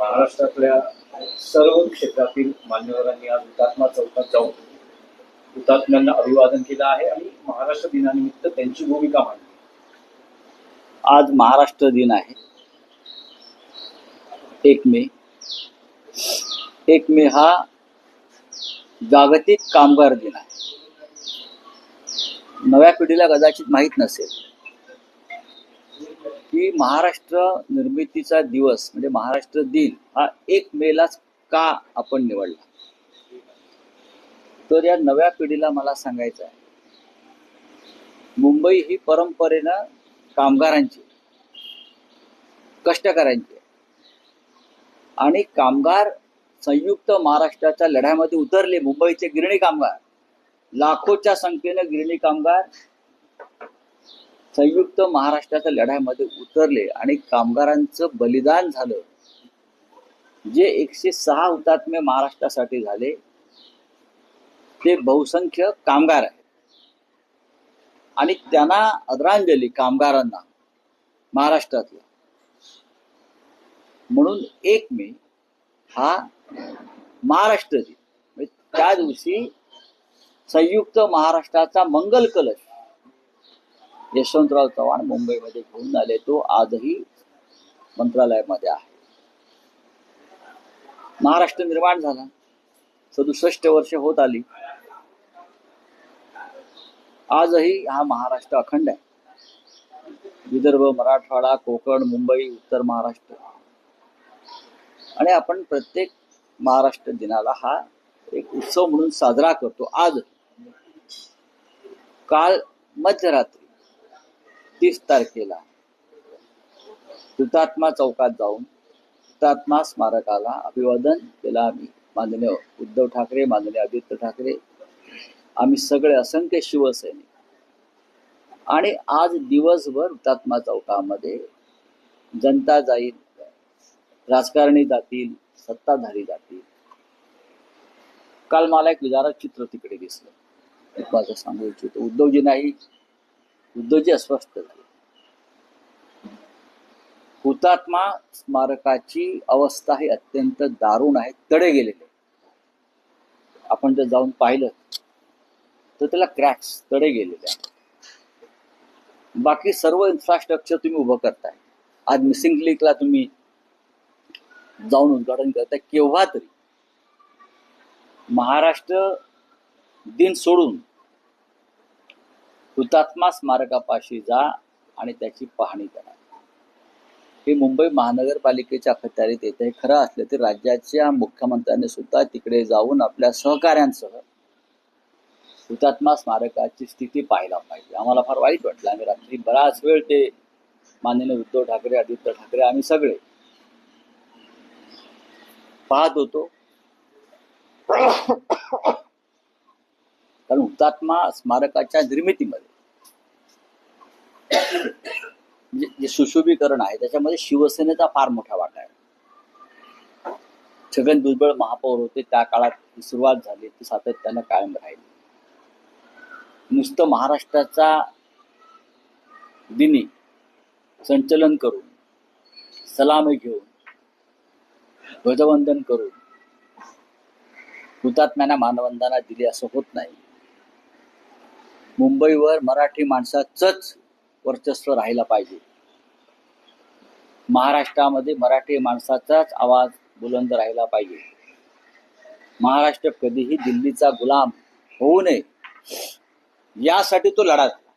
महाराष्ट्रातल्या सर्व क्षेत्रातील मान्यवरांनी आज हुतात्मा चौकात जाऊन हुतात्म्यांना अभिवादन केलं आहे आणि महाराष्ट्र दिनानिमित्त त्यांची भूमिका मांडली. आज महाराष्ट्र दिन आहे. 1 मे हा जागतिक कामगार दिन आहे. नव्या पिढीला कदाचित माहीत नसेल की महाराष्ट्र निर्मितीचा दिवस म्हणजे महाराष्ट्र दिन हा 1 मेलाच का आपण निवडला. तर या नव्या पिढीला मला सांगायचं आहे, मुंबई ही परंपरेनं कामगारांची, कष्टकऱ्यांची आणि कामगार संयुक्त महाराष्ट्राच्या लढ्यामध्ये उतरले. मुंबईचे गिरणी कामगार, लाखोच्या संख्येनं गिरणी कामगार संयुक्त महाराष्ट्राच्या लढ्यामध्ये उतरले आणि कामगारांचं बलिदान झालं. जे 106 हुतात्मे महाराष्ट्रासाठी झाले ते बहुसंख्य कामगार आहेत आणि त्यांना आदरांजली कामगारांना महाराष्ट्रातल्या. म्हणून 1 मे हा महाराष्ट्र दिन. त्या दिवशी संयुक्त महाराष्ट्राचा मंगल कलश यशवंतराव चव्हाण मुंबईमध्ये घेऊन आले. तो आजही मंत्रालयामध्ये आहे. महाराष्ट्र निर्माण झाला, 67 वर्ष होत आली. आजही हा महाराष्ट्र अखंड आहे. विदर्भ, मराठवाडा, कोकण, मुंबई, उत्तर महाराष्ट्र आणि आपण प्रत्येक महाराष्ट्र दिनाला हा एक उत्सव म्हणून साजरा करतो. आज काल मध्यरात्री 30 तारखेला हुतात्मा चौकात जाऊन हुतात्मा स्मारकाला अभिवादन केलं आम्ही. माननीय उद्धव ठाकरे, माननीय आदित्य ठाकरे, आम्ही सगळे असंख्य शिवसैनिक. आणि आज दिवसभर हुतात्मा चौकामध्ये जनता जाईल, राजकारणी जातील, सत्ताधारी जातील. काल मला एक विदारक चित्र तिकडे दिसलं. माझं सांगू इच्छितो, उद्धवजी अस्वस्थ झाले. हुतात्मा स्मारकाची अवस्था ही अत्यंत दारुण आहे. तडे गेलेले. आपण जर जाऊन पाहिलं तर त्याला क्रॅक्स, तडे गेलेले आहेत. बाकी सर्व इन्फ्रास्ट्रक्चर तुम्ही उभं करताय. आज मिसिंग लिंकला तुम्ही जाऊन उद्घाटन करताय. केव्हा तरी महाराष्ट्र दिन सोडून हुतात्मा स्मारकापाशी जा आणि त्याची पाहणी करा. हे मुंबई महानगरपालिकेच्या अखत्यारीत येत आहे. खरं असलं तर राज्याच्या मुख्यमंत्र्यांनी सुद्धा तिकडे जाऊन आपल्या सहकाऱ्यांसह हुतात्मा स्मारकाची स्थिती पाहायला पाहिजे. आम्हाला फार वाईट वाटलं. आम्ही रात्री बराच वेळ ते माननीय उद्धव ठाकरे, आदित्य ठाकरे, आम्ही सगळे पाहत होतो. कारण हुतात्मा स्मारकाच्या निर्मितीमध्ये जे सुशोभीकरण आहे त्याच्यामध्ये शिवसेनेचा फार मोठा वाटा आहे. छगन भुजबळ महापौर होते त्या काळात ही सुरुवात झाली, ती सातत्यानं कायम राहिली. नुसतं महाराष्ट्राचा दिनी संचलन करून, सलामी घेऊन, ध्वजवंदन करून हुतात्म्यांना मानवंदना दिली असं होत नाही. मुंबईवर मराठी माणसाचंच वर्चस्व राहिला पाहिजे. महाराष्ट्रामध्ये मराठी माणसाचाच आवाज बुलंद राहिला पाहिजे. महाराष्ट्र कधीही दिल्लीचा गुलाम होऊ नये यासाठी तो लढा झाला.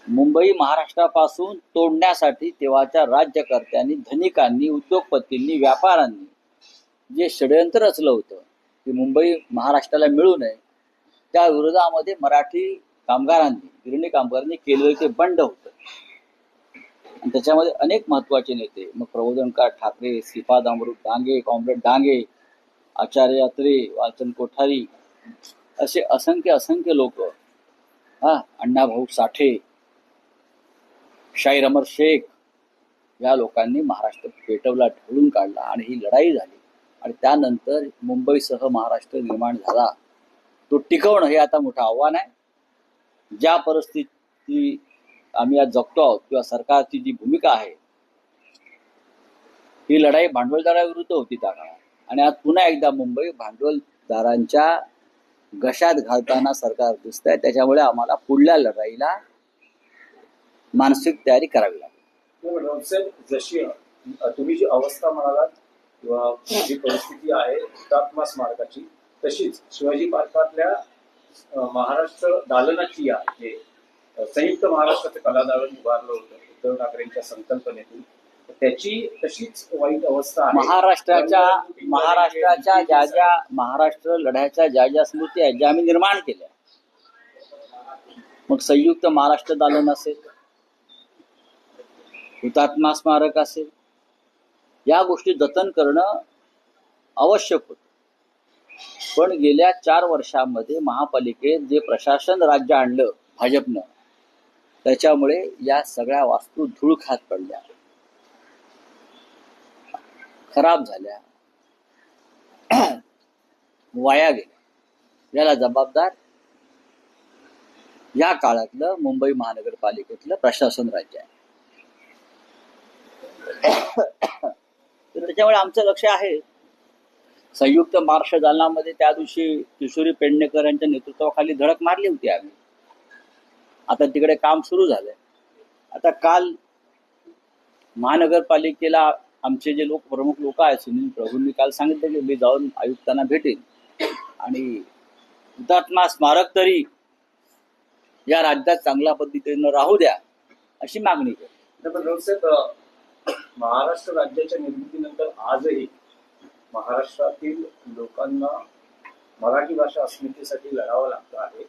मुंबई महाराष्ट्रापासून तोडण्यासाठी तेव्हाच्या राज्यकर्त्यांनी, धनिकांनी, उद्योगपतींनी, व्यापाऱ्यांनी जे षडयंत्र रचलं होतं की मुंबई महाराष्ट्राला मिळू नये, त्या विरोधामध्ये मराठी कामगारांनी, गिरणी कामगारांनी केलेलं ते बंड होतं. आणि त्याच्यामध्ये अनेक महत्वाचे नेते, मग प्रबोधनकार ठाकरे, श्रीपाद अमृत डांगे, कॉम्रेड डांगे, आचार्य अत्रे, वालचंद कोठारी, असे असंख्य लोक, अण्णाभाऊ साठे, शाहीर अमर शेख, या लोकांनी महाराष्ट्र पेटवला, ढवळून काढला आणि ही लढाई झाली. आणि त्यानंतर मुंबईसह महाराष्ट्र निर्माण झाला. तो टिकवणं हे आता मोठं आव्हान आहे. ज्या परिस्थिती आम्ही आज जगतो आहोत किंवा सरकारची जी भूमिका आहे ही लढाई भांडवलदाराविरुद्ध होती त्या काळात, आणि आज पुन्हा एकदा मुंबई भांडवलदारांच्या घशात घालताना सरकार दिसत आहे. त्याच्यामुळे आम्हाला पुढल्या लढाईला मानसिक तयारी करावी लागेल. रावसाहेब, जशी तुम्ही जी अवस्था म्हणालात किंवा जी परिस्थिती आहे हुतात्मा स्मारकाची, तशीच शिवाजी पार्कातल्या महाराष्ट्र दालनाची आहे, जे संयुक्त महाराष्ट्राचं कला दालन उभारलं होतं उद्धव ठाकरेंच्या संकल्पनेतून, त्याची तशीच वाईट अवस्था आहे. महाराष्ट्र लढ्याच्या ज्या स्मृती आहेत, ज्या आम्ही निर्माण केल्या, मग संयुक्त महाराष्ट्र दालन असेल, हुतात्मा स्मारक असेल, या गोष्टी जतन करणं आवश्यक होतं. पण गेल्या 4 वर्षांमध्ये महापालिकेत जे प्रशासन राज्य आणलं भाजपनं, त्याच्यामुळे या सगळ्या वास्तू धूळ खात पडल्या, खराब झाल्या, वाया गेल्या. याला जबाबदार या काळातलं मुंबई महानगरपालिकेतलं प्रशासन राज्य आहे. तर त्याच्यामुळे आमचं लक्ष आहे. संयुक्त महाराष्ट्र दालनामध्ये त्या दिवशी किशोरी पेडणेकर यांच्या नेतृत्वाखाली धडक मारली होती आम्ही. आता तिकडे काम सुरू झालंय. आता काल महानगरपालिकेला आमचे जे प्रमुख लोक आहेत, सुनील प्रभूंनी काल सांगितलं की मी जाऊन आयुक्तांना भेटेन आणि हुतात्मा स्मारक तरी या राज्यात चांगल्या पद्धतीनं राहू द्या अशी मागणी केली. महाराष्ट्र राज्याच्या निर्मितीनंतर आजही महाराष्ट्रातील लोकांना मराठी भाषा अस्मितेसाठी लढावं लागतं आहे.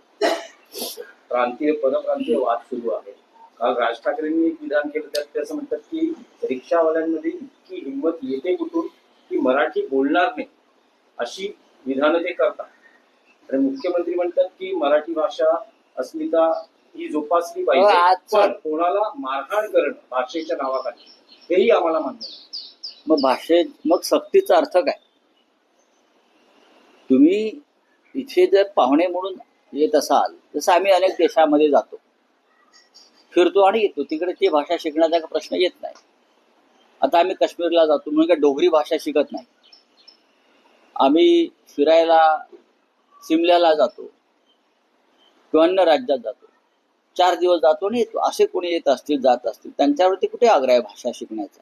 प्रांतीय परप्रांतीय वाद सुरू आहे. काल राज ठाकरेंनी एक विधान केलं, त्यात ते असं म्हणतात की रिक्षावाल्यांमध्ये इतकी हिंमत येते कुठून की मराठी बोलणार नाही, अशी विधानं ते करतात. आणि मुख्यमंत्री म्हणतात की मराठी भाषा अस्मिता ही जोपासली पाहिजे, पण कोणाला मारहाण करणं भाषेच्या नावाखाली हेही आम्हाला मान्य नाही. मग सक्तीचा अर्थ काय? तुम्ही इथे जर पाहुणे म्हणून येत असाल, जसं आम्ही अनेक देशामध्ये जातो, फिरतो आणि येतो, तिकडे ती भाषा शिकण्याचा प्रश्न येत नाही. आता आम्ही काश्मीरला जातो म्हणून काय डोगरी भाषा शिकत नाही. आम्ही फिरायला सिमल्याला जातो किंवा अन्य राज्यात जातो, 4 दिवस जातो आणि येतो. असे कोणी येत असतील, जात असतील, त्यांच्यावरती कुठे आग्रह आहे भाषा शिकण्याचा?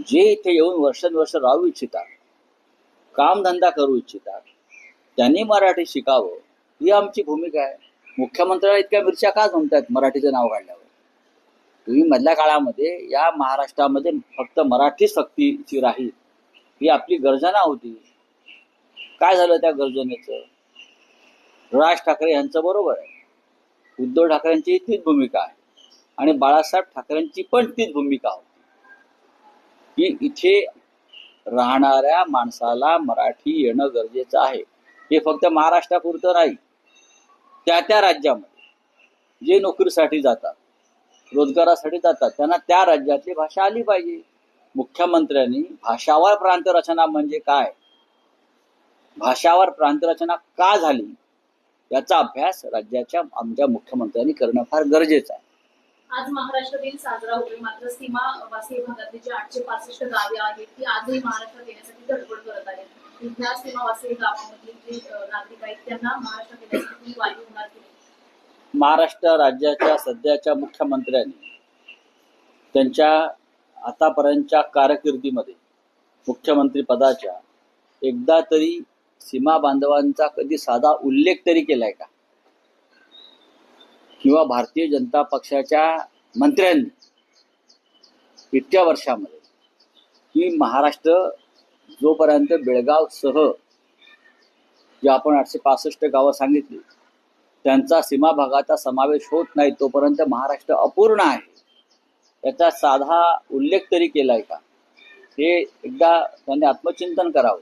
जे इथे येऊन वर्षानुवर्ष राहू इच्छितात, कामधंदा करू इच्छितात, त्यांनी मराठी शिकावं, ही आमची भूमिका आहे. मुख्यमंत्र्याला इतक्या मिरच्या का जमतात मराठीचं नाव काढल्यावर? तुम्ही मधल्या काळामध्ये या महाराष्ट्रामध्ये फक्त मराठी सक्तीची राहील ही आपली गर्जना होती. काय झालं त्या गर्जनेचं? राज ठाकरे यांचं बरोबर आहे, उद्धव ठाकरेंची तीच भूमिका आहे आणि बाळासाहेब ठाकरेंची पण तीच भूमिका होती की इथे राहणाऱ्या माणसाला मराठी येणं गरजेचं आहे. हे फक्त महाराष्ट्रापुरतं नाही, त्या राज्यामध्ये जे नोकरीसाठी जातात, रोजगारासाठी जातात, त्यांना त्या राज्यातली भाषा आली पाहिजे. मुख्यमंत्र्यांनी भाषावर प्रांतरचना म्हणजे काय, भाषावर प्रांतरचना का झाली, याचा अभ्यास राज्याच्या आमच्या मुख्यमंत्र्यांनी करणं फार गरजेचं आहे. आज महाराष्ट्र दिन साजरा होतोय, मात्र सीमावासी भागातली जी 865 गावे आहेत ती आजही महाराष्ट्रात येण्यासाठी धडपड करत आहेत. इथल्या सीमावासी गावामधील जे नागरिक आहेत त्यांना महाराष्ट्रात येण्यासाठी वाली होणार की नाही? महाराष्ट्र राज्याच्या सध्याच्या मुख्यमंत्र्यांनी त्यांच्या आतापर्यंतच्या कारकिर्दीमध्ये मुख्यमंत्री पदाच्या एकदा तरी सीमा बांधवांचा कधी साधा उल्लेख तरी केलाय का? किंवा भारतीय जनता पक्षाच्या मंत्र्यांनी इतक्या वर्षामध्ये की महाराष्ट्र जोपर्यंत बेळगावसह जे आपण 865 गावं सांगितली त्यांचा सीमा भागाचा समावेश होत नाही तोपर्यंत महाराष्ट्र अपूर्ण आहे, याचा साधा उल्लेख तरी केलाय का? हे एकदा त्यांनी आत्मचिंतन करावं.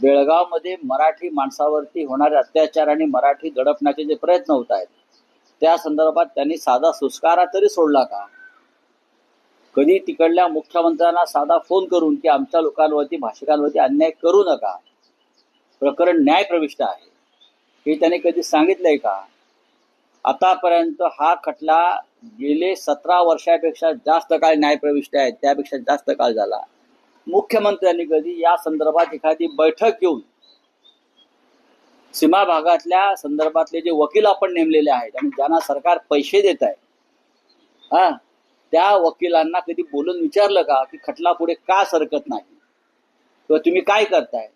बेळगावमध्ये मराठी माणसावरती होणारे अत्याचार आणि मराठी दडपण्याचे जे प्रयत्न होत आहेत त्या संदर्भात त्यांनी साधा सुस्कारा तरी सोडला का? कधी तिकडल्या मुख्यमंत्र्यांना साधा फोन करून की आमच्या लोकांवरती, भाषिकांवरती अन्याय करू नका, प्रकरण न्यायप्रविष्ट आहे, हे त्याने कधी सांगितलंय का? आतापर्यंत हा खटला गेले 17 वर्षापेक्षा जास्त काळ न्यायप्रविष्ट आहेत, त्यापेक्षा जास्त काळ झाला. मुख्यमंत्र्यांनी कधी या संदर्भात एखादी बैठक घेऊन सीमा भागातल्या संदर्भातले जे वकील आपण नेमलेले आहेत आणि ज्यांना सरकार पैसे देत आहे, हा, त्या वकिलांना कधी बोलून विचारलं का की खटला पुढे का सरकत नाही, किंवा तुम्ही काय करताय,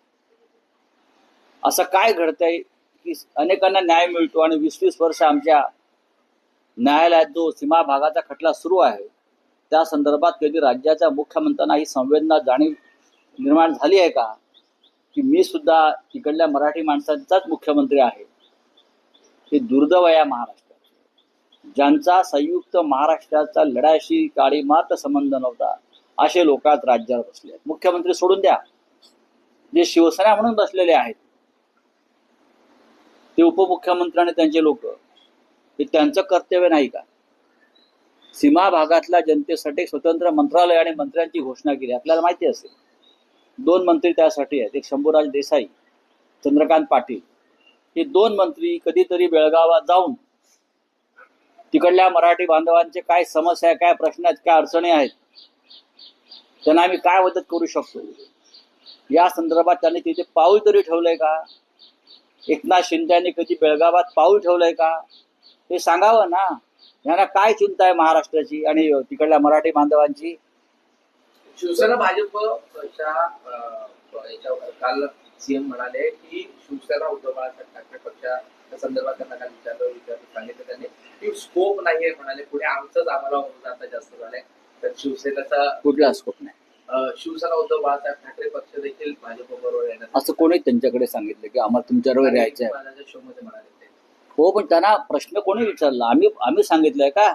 असं काय घडतंय की अनेकांना न्याय मिळतो आणि 20-20 वर्ष आमच्या न्यायालयात जो सीमा भागाचा खटला सुरू आहे त्या संदर्भात कधी राज्याच्या मुख्यमंत्र्यांना ही संवेदना जाणीव निर्माण झाली आहे का की मी सुद्धा तिकडल्या मराठी माणसांचाच मुख्यमंत्री आहे. हे दुर्दैव आहे या महाराष्ट्रात, ज्यांचा संयुक्त महाराष्ट्राचा लढ्याशी काळी मात्र संबंध नव्हता, असे लोक आज राज्यावर बसले आहेत. मुख्यमंत्री सोडून द्या, जे शिवसेना म्हणून बसलेले आहेत ते उपमुख्यमंत्री आणि त्यांचे लोक, हे त्यांचं कर्तव्य नाही का? सीमा भागातल्या जनतेसाठी स्वतंत्र मंत्रालय आणि मंत्र्यांची घोषणा केली. आपल्याला माहिती असेल 2 मंत्री त्यासाठी आहेत, एक शंभूराज देसाई, चंद्रकांत पाटील. हे 2 मंत्री कधीतरी बेळगावात जाऊन तिकडल्या मराठी बांधवांचे काय समस्या आहे, काय प्रश्न आहेत, काय अडचणी आहेत, त्यांना आम्ही काय मदत करू शकतो या संदर्भात त्यांनी तिथे पाऊल तरी ठेवलंय का? एकनाथ शिंदे यांनी कधी बेळगावात पाऊल ठेवलंय का? हे सांगावं ना. यांना काय चिंता आहे महाराष्ट्राची आणि तिकडल्या मराठी बांधवांची? शिवसेना भाजपच्या याच्यावर काल सीएम म्हणाले की शिवसेना उद्धव बाळासाहेब ठाकरे पक्षाच्या संदर्भात त्यांना काल सांगितलं त्यांनी की स्कोप नाहीये, म्हणाले पुढे आमचंच आम्हाला आता जास्त झालंय. तर शिवसेनेचा कुठला स्कोप नाही. शिवसेना उद्धव बाळासाहेब ठाकरे पक्ष देखील भाजप बरोबर येणार असं कोणी त्यांच्याकडे सांगितलं की आम्हाला तुमच्याबरोबर यायचं आहे? शो मध्ये म्हणाले ते. हो, पण त्यांना प्रश्न कोणी विचारला? आम्ही सांगितलंय का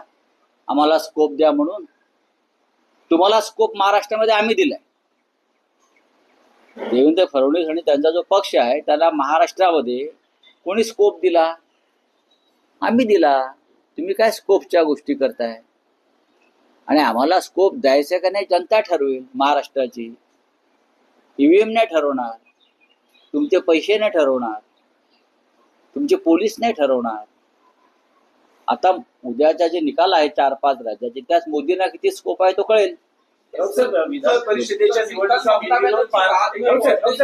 आम्हाला स्कोप द्या म्हणून? तुम्हाला स्कोप महाराष्ट्रामध्ये आम्ही दिलाय. देवेंद्र फडणवीस आणि त्यांचा जो पक्ष आहे त्याला महाराष्ट्रामध्ये कोणी स्कोप दिला? आम्ही दिला. तुम्ही काय स्कोपच्या गोष्टी करताय? आणि आम्हाला स्कोप द्यायचा का नाही जनता ठरवेल. महाराष्ट्राची ईव्हीएम नाही ठरवणार, तुमचे पैसे नाही ठरवणार, तुमचे पोलीस नाही ठरवणार. आता उद्याचा जे निकाल आहे 4-5 राज्याचे, त्यात मोदींना किती स्कोप आहे तो कळेल. विधान परिषदेच्या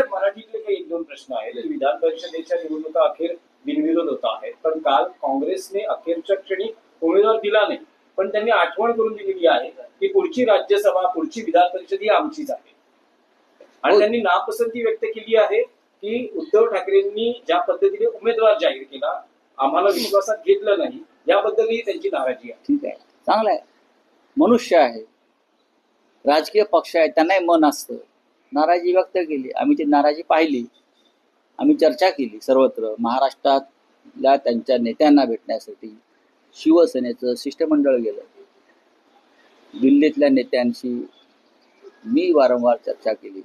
मराठीतले काही 1-2 प्रश्न आहेत. विधान परिषदेच्या निवडणुका अखेर बिनविरोध होत आहेत, पण काल काँग्रेसने अखेरच्या क्षणी उमेदवार दिला नाही, पण त्यांनी आठवण करून दिलेली आहे की पुढची राज्यसभा, पुढची विधान परिषद ही आमचीच आहे. आणि त्यांनी नापसंती व्यक्त केली आहे की उद्धव ठाकरेंनी ज्या पद्धतीने उमेदवार जाहीर केला, आम्हाला विश्वासात घेतलं नाही, याबद्दलही त्यांची नाराजी आहे. ठीक आहे, चांगलं आहे. मनुष्य आहे, राजकीय पक्ष आहे, त्यांनाही मन असतं. नाराजी व्यक्त केली, आम्ही ती नाराजी पाहिली, आम्ही चर्चा केली. सर्वत्र महाराष्ट्रातल्या त्यांच्या नेत्यांना भेटण्यासाठी शिवसेनेचं शिष्टमंडळ गेलं. दिल्लीतल्या नेत्यांशी मी वारंवार चर्चा केली,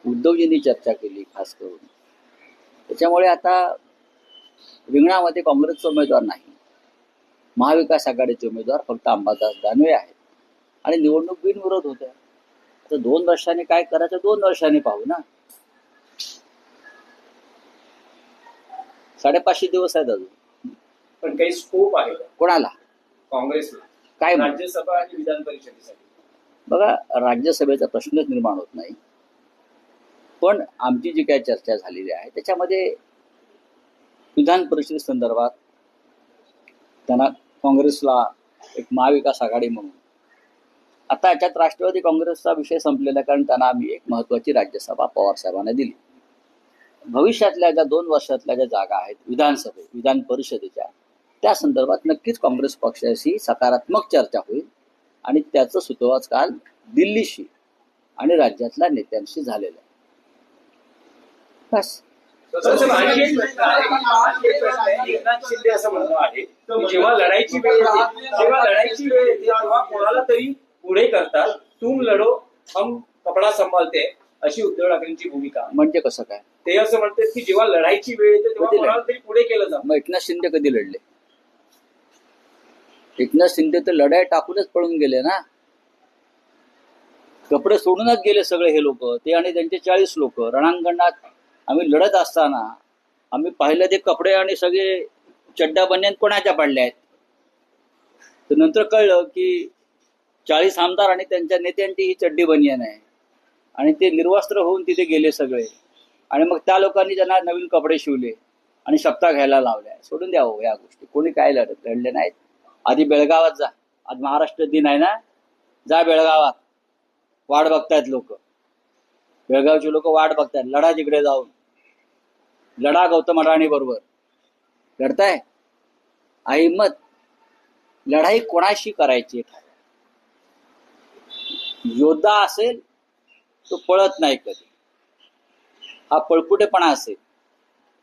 उद्धवजींनी चर्चा केली खास करून. त्याच्यामुळे आता रिंगणामध्ये काँग्रेसचा उमेदवार नाही, महाविकास आघाडीचे उमेदवार फक्त अंबादास दानवे आहेत आणि निवडणूक बिनविरोध होत्या. आता 2 वर्षांनी काय करायचं 2 वर्षांनी पाहू ना. 550 दिवस आहेत अजून. पण काही स्कोप आहे का कोणाला? काँग्रेसला काय राज्यसभा आणि विधान परिषदेसाठी? बघा, राज्यसभेचा प्रश्नच निर्माण होत नाही, पण आमची जी काही चर्चा झालेली आहे त्याच्यामध्ये विधान परिषद संदर्भात त्यांना काँग्रेसला एक महाविकास आघाडी म्हणून, आता याच्यात राष्ट्रवादी काँग्रेसचा विषय संपलेला आहे, कारण त्यांना आम्ही एक महत्वाची राज्यसभा पवार साहेबांना दिली. भविष्यातल्या ज्या 2 वर्षातल्या ज्या जागा आहेत विधान परिषदेच्या, त्या संदर्भात नक्कीच काँग्रेस पक्षाशी सकारात्मक चर्चा होईल आणि त्याचं सुतोवाच काल दिल्लीशी आणि राज्यातल्या नेत्यांशी झालेलं आहे. बस. एकनाथ शिंदे असं म्हणणं आहे की जेव्हा लढाईची वेळ येते तेव्हा कोणाला तरी पुढे करतात. तुम लढो हम कपडा सांभाळते, अशी उद्धव ठाकरेंची भूमिका. म्हणजे कसं काय? ते असं म्हणतात की जेव्हा लढाईची वेळ येते तेव्हा कोणाला तरी पुढे केलं जातं. मग एकनाथ शिंदे कधी लढले? एकनाथ शिंदे तर लढाई टाकूनच पळून गेले ना. कपडे सोडूनच गेले सगळे हे लोक, ते आणि त्यांचे 40 लोक. रणांगणात आम्ही लढत असताना आम्ही पाहिलं ते कपडे आणि सगळे चड्डा बन्यान कोणाच्या पडल्या आहेत? तर नंतर कळलं की 40 आमदार आणि त्यांच्या नेत्यांची ही चड्डी बनियान आहे आणि ते निर्वस्त्र होऊन तिथे गेले सगळे. आणि मग त्या लोकांनी त्यांना नवीन कपडे शिवले आणि शपथा घ्यायला लावल्या. सोडून द्या हो या गोष्टी, कोणी काय लढले नाहीत. आधी बेळगावात जा, आज महाराष्ट्र दिन आहे ना, जा बेळगावात, वाट बघतायत लोक, बेळगावची लोक वाट बघतायत. लढा तिकडे जाऊन, लढा गौतम अडाणी बरोबर. लढताय अहिमत, लढाई कोणाशी करायची. योद्धा असेल तो पळत नाही कधी. हा पळपुटेपणा असेल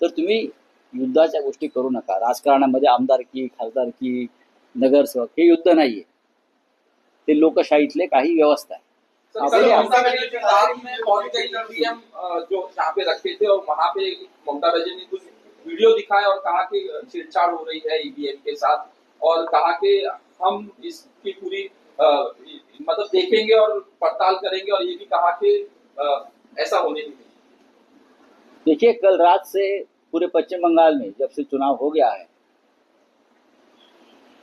तर तुम्ही युद्धाच्या गोष्टी करू नका. राजकारणामध्ये आमदारकी, खासदारकी, नगरसेवक हे युद्ध नाहीये, ते लोकशाहीतले काही व्यवस्था आहे. सर, कल ममता बनर्जी रात में पहुंच गई ईवीएम जो जहाँ पे रखे थे, और वहाँ पे ममता बनर्जी ने कुछ वीडियो दिखाया और कहा कि छेड़छाड़ हो रही है ईवीएम के साथ, और कहा कि हम इसकी पूरी मतलब देखेंगे और पड़ताल करेंगे, और ये भी कहा कि ऐसा होने नहीं देंगे। देखिए, कल रात से पूरे पश्चिम बंगाल में जब से चुनाव हो गया है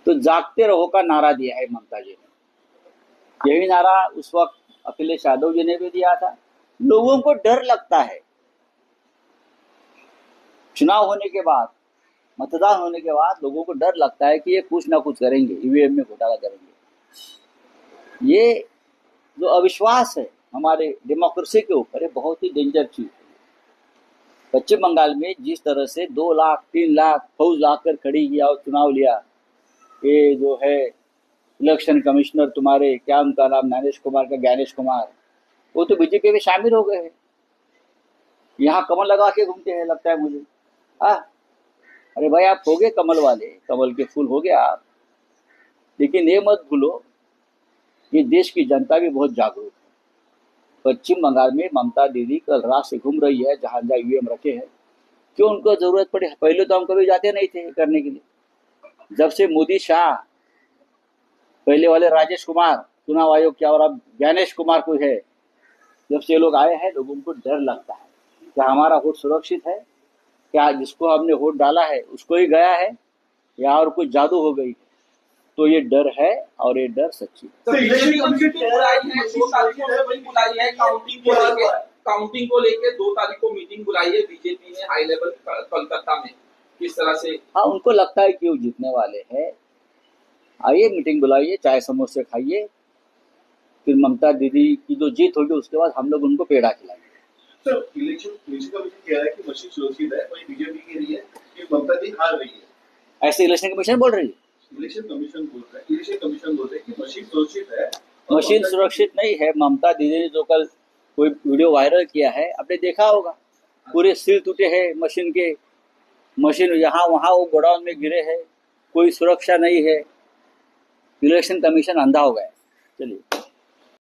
तो जागते रहो का नारा दिया है ममता जी ने। यही नारा उस वक्त अखिलेश यादव जी ने भी दिया था। लोगों को डर लगता है, चुनाव होने के बाद, मतदान होने के बाद लोगों को डर लगता है कि ये कुछ ना कुछ करेंगे, ईवीएम में घोटाला करेंगे। ये जो अविश्वास है हमारे डेमोक्रेसी के ऊपर, ये बहुत ही डेंजर चीज है। पश्चिम बंगाल में जिस तरह से 2 लाख 3 लाख फौज लाकर खड़ी किया और चुनाव लिया, ये जो है इलेक्शन कमिश्नर तुम्हारे, क्या उनका नाम, ज्ञानेश कुमार का ज्ञानेश कुमार, वो तो बीजेपी में शामिल हो गए हैं। यहाँ कमल लगा के घूमते हैं लगता है मुझे। अरे भाई, आप हो गए कमल वाले, कमल के फूल हो गए आप, लेकिन ये मत भूलो ये देश की जनता भी बहुत जागरूक है। पश्चिम बंगाल में ममता दीदी कल रात से घूम रही है, जहां जहां ईवीएम रखे हैं। क्यों उनको जरूरत पड़ी? पहले तो हम कभी जाते नहीं थे करने के लिए। जब से मोदी शाह, पहले वाले राजेश कुमार चुनाव आयोग किया, और अब ज्ञानेश कुमार कोई है, जब से ये लोग आए हैं लोगों को डर लगता है क्या हमारा वोट सुरक्षित है, क्या जिसको हमने वोट डाला है उसको ही गया है, या और कुछ जादू हो गई। तो ये डर है, और ये डर सच्ची है। तो बीजेपी की मीटिंग बुलाई है, 2 तारीख को मीटिंग बुलाई है, काउंटिंग को लेके 2 तारीख को मीटिंग बुलाई है बीजेपी ने हाई लेवल कोलकाता में। किस तरह से? हाँ, उनको लगता है कि वो जीतने वाले हैं। आइए, मीटिंग बुलाइए, चाय समोसे खाइए, फिर ममता दीदी की जो जीत होगी उसके बाद हम लोग उनको पेड़ा खिलाएंगे। सर, इलेक्शन कमीशन कह रहा है कि मशीन सुरक्षित है, वही बीजेपी कह रही है कि ममता दी हार रही है। ऐसे इलेक्शन कमीशन बोल रही है? इलेक्शन कमीशन बोल रहा है कि मशीन सुरक्षित है। मशीन सुरक्षित नहीं है। ममता दीदी ने जो कल कोई वीडियो वायरल किया है, आपने देखा होगा, पूरे सिर टूटे हैं मशीन के, मशीन यहाँ वहाँ वो गोडाउन में गिरे हैं, कोई सुरक्षा नहीं है। इलेक्शन कमीशन अंधा हो गया है। चलिए।